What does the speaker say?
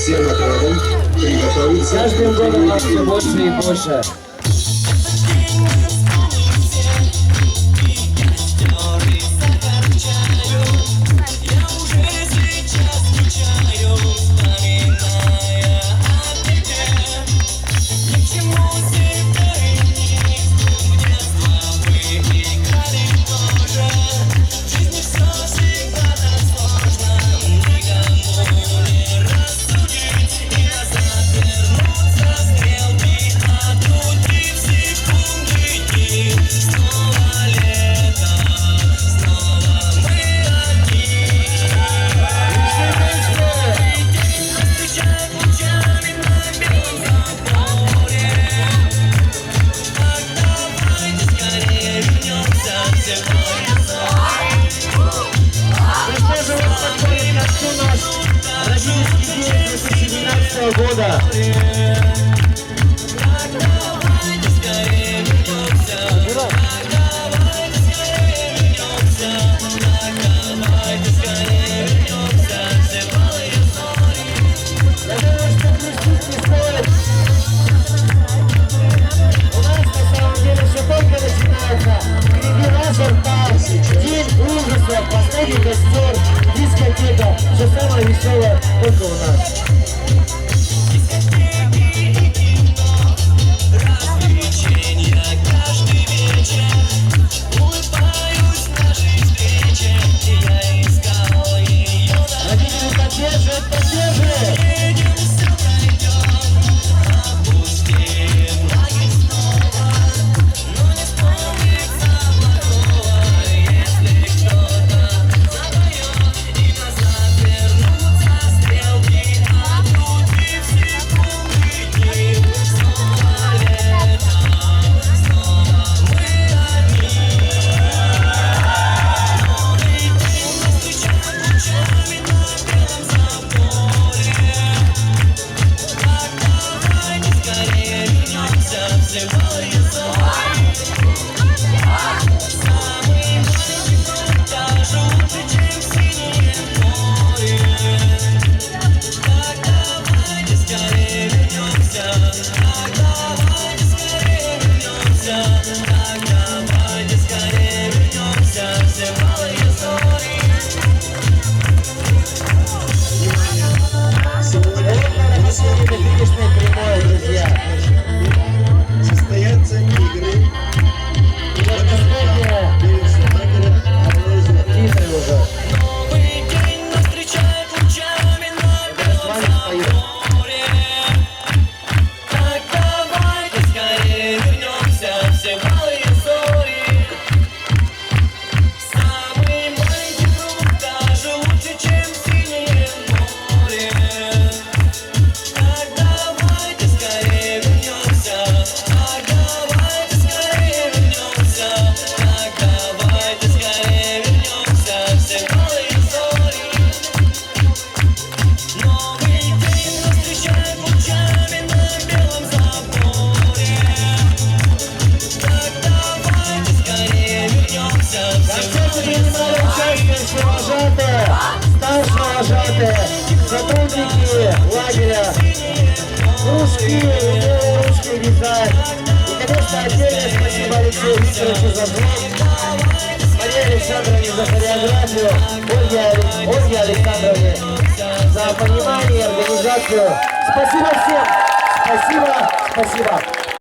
всем отрядам приготовиться. Каждым годом нас все больше и больше. Года. Последний костер, дискотека, все самое веселое только у нас. Состоятся игры. Старшевожатые, сотрудники лагеря, кружки, ручки вязать. И, конечно, отдельное спасибо Алексею Викторовичу за звук, Марии Александровне за хореографию, Ольге Александровне за понимание и организацию. Спасибо всем! Спасибо!